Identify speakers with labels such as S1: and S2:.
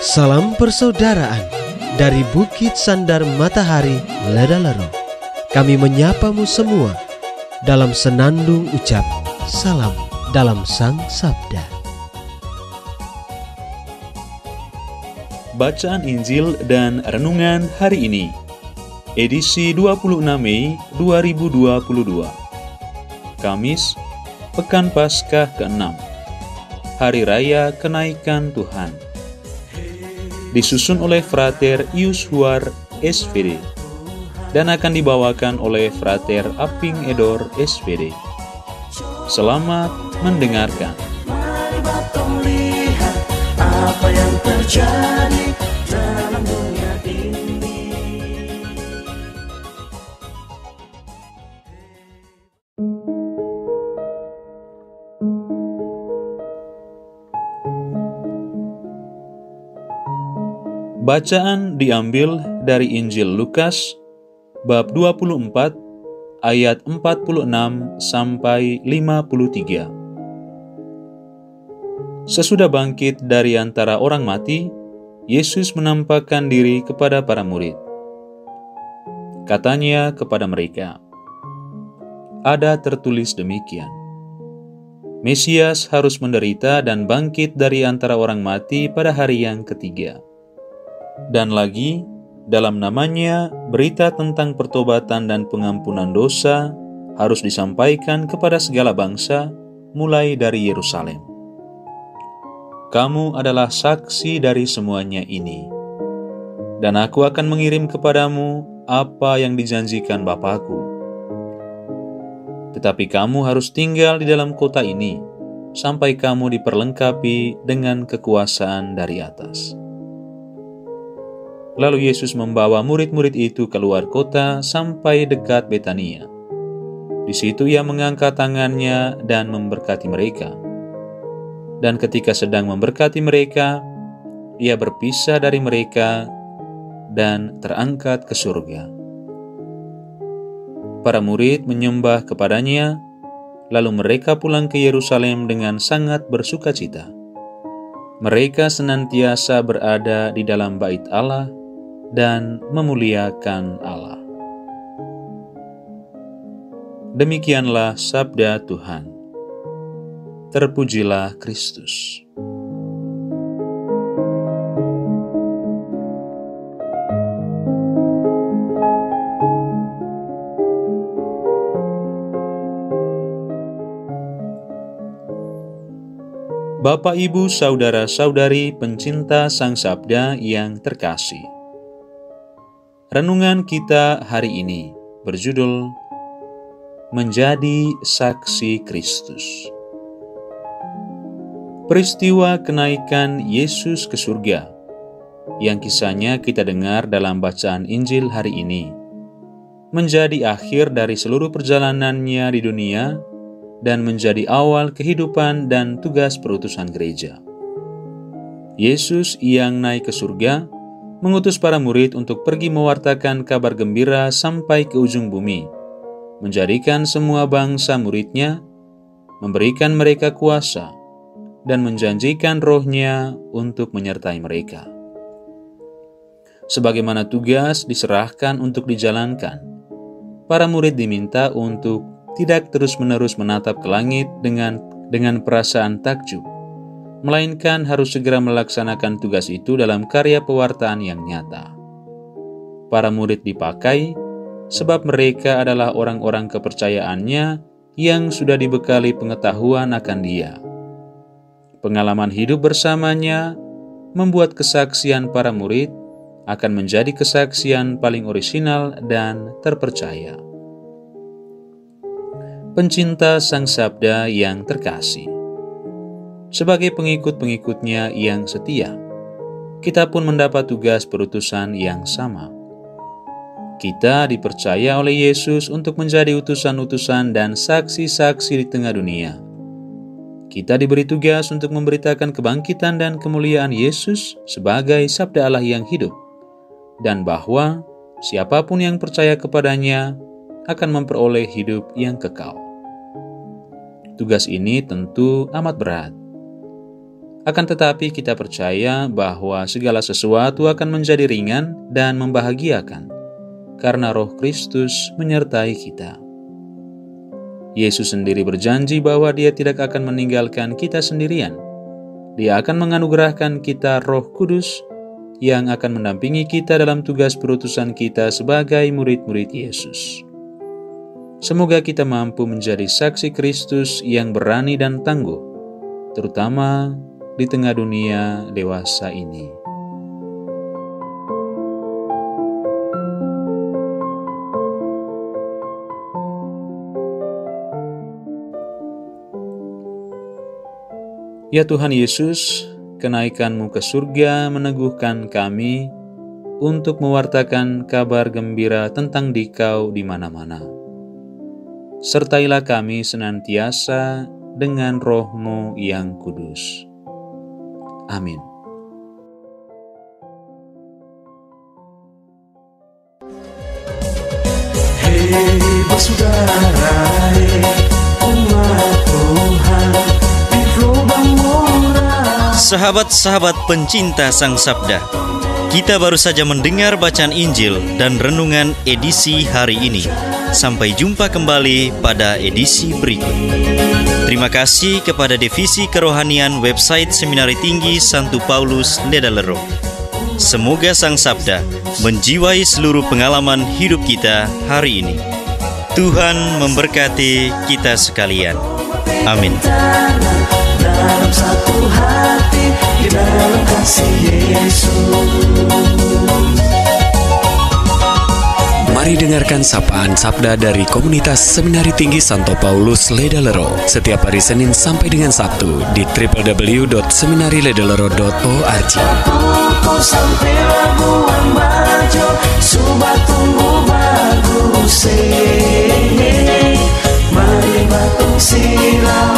S1: Salam persaudaraan dari Bukit Sandar Matahari Ledalero. Kami menyapamu semua dalam senandung ucap salam dalam Sang Sabda.
S2: Bacaan Injil dan Renungan hari ini, edisi 26 Mei 2022, Kamis, Pekan Paskah ke-6, Hari Raya Kenaikan Tuhan. Disusun oleh Frater Yushuar SVD dan akan dibawakan oleh Frater Aping Edor SVD. Selamat mendengarkan.
S3: Mari batang lihat apa yang terjadi dalam dunia ini.
S2: Bacaan diambil dari Injil Lukas bab 24 ayat 46 sampai 53. Sesudah bangkit dari antara orang mati, Yesus menampakkan diri kepada para murid. Katanya kepada mereka, "Ada tertulis demikian: Mesias harus menderita dan bangkit dari antara orang mati pada hari yang ketiga. Dan lagi, dalam namanya, berita tentang pertobatan dan pengampunan dosa harus disampaikan kepada segala bangsa, mulai dari Yerusalem. Kamu adalah saksi dari semuanya ini. Dan aku akan mengirim kepadamu apa yang dijanjikan Bapa-Ku. Tetapi kamu harus tinggal di dalam kota ini, sampai kamu diperlengkapi dengan kekuasaan dari atas." Lalu Yesus membawa murid-murid itu keluar kota sampai dekat Betania. Di situ Ia mengangkat tangannya dan memberkati mereka. Dan ketika sedang memberkati mereka, Ia berpisah dari mereka dan terangkat ke surga. Para murid menyembah kepadanya, lalu mereka pulang ke Yerusalem dengan sangat bersukacita. Mereka senantiasa berada di dalam bait Allah dan memuliakan Allah. Demikianlah sabda Tuhan. Terpujilah Kristus. Bapak, Ibu, saudara-saudari pencinta Sang Sabda yang terkasih. Renungan kita hari ini berjudul Menjadi Saksi Kristus. Peristiwa kenaikan Yesus ke surga yang kisahnya kita dengar dalam bacaan Injil hari ini menjadi akhir dari seluruh perjalanannya di dunia dan menjadi awal kehidupan dan tugas perutusan gereja. Yesus yang naik ke surga mengutus para murid untuk pergi mewartakan kabar gembira sampai ke ujung bumi, menjadikan semua bangsa muridnya, memberikan mereka kuasa, dan menjanjikan Roh-Nya untuk menyertai mereka. Sebagaimana tugas diserahkan untuk dijalankan, para murid diminta untuk tidak terus-menerus menatap ke langit dengan perasaan takjub, melainkan harus segera melaksanakan tugas itu dalam karya pewartaan yang nyata. Para murid dipakai sebab mereka adalah orang-orang kepercayaannya yang sudah dibekali pengetahuan akan Dia. Pengalaman hidup bersamanya membuat kesaksian para murid akan menjadi kesaksian paling orisinal dan terpercaya. Pencinta Sang Sabda yang terkasih, sebagai pengikut-pengikutnya yang setia, kita pun mendapat tugas perutusan yang sama. Kita dipercaya oleh Yesus untuk menjadi utusan-utusan dan saksi-saksi di tengah dunia. Kita diberi tugas untuk memberitakan kebangkitan dan kemuliaan Yesus sebagai Sabda Allah yang hidup, dan bahwa siapapun yang percaya kepadanya akan memperoleh hidup yang kekal. Tugas ini tentu amat berat. Akan tetapi kita percaya bahwa segala sesuatu akan menjadi ringan dan membahagiakan, karena Roh Kristus menyertai kita. Yesus sendiri berjanji bahwa Dia tidak akan meninggalkan kita sendirian. Dia akan menganugerahkan kita Roh Kudus yang akan mendampingi kita dalam tugas perutusan kita sebagai murid-murid Yesus. Semoga kita mampu menjadi saksi Kristus yang berani dan tangguh, terutama di tengah dunia dewasa ini. Ya Tuhan Yesus, kenaikan-Mu ke surga meneguhkan kami untuk mewartakan kabar gembira tentang Dikau di mana-mana. Sertailah kami senantiasa dengan Roh-Mu yang kudus. Amin.
S3: Hei bersaudara, umat Tuhan di lubang murah.
S4: Sahabat-sahabat pencinta Sang Sabda, kita baru saja mendengar bacaan Injil dan renungan edisi hari ini. Sampai jumpa kembali pada edisi berikut. Terima kasih kepada Divisi Kerohanian website Seminari Tinggi Santo Paulus Ledalero. Semoga Sang Sabda menjiwai seluruh pengalaman hidup kita hari ini. Tuhan memberkati kita sekalian. Amin.
S3: Dalam satu hati, di dalam kasih Yesus.
S5: Mari dengarkan sapaan sabda dari komunitas Seminari Tinggi Santo Paulus Ledalero setiap hari Senin sampai dengan Sabtu di www.seminariledalero.org.
S3: Pukul sampai Labuan Bajo, Subak tunggu bagus. Mari batung silau.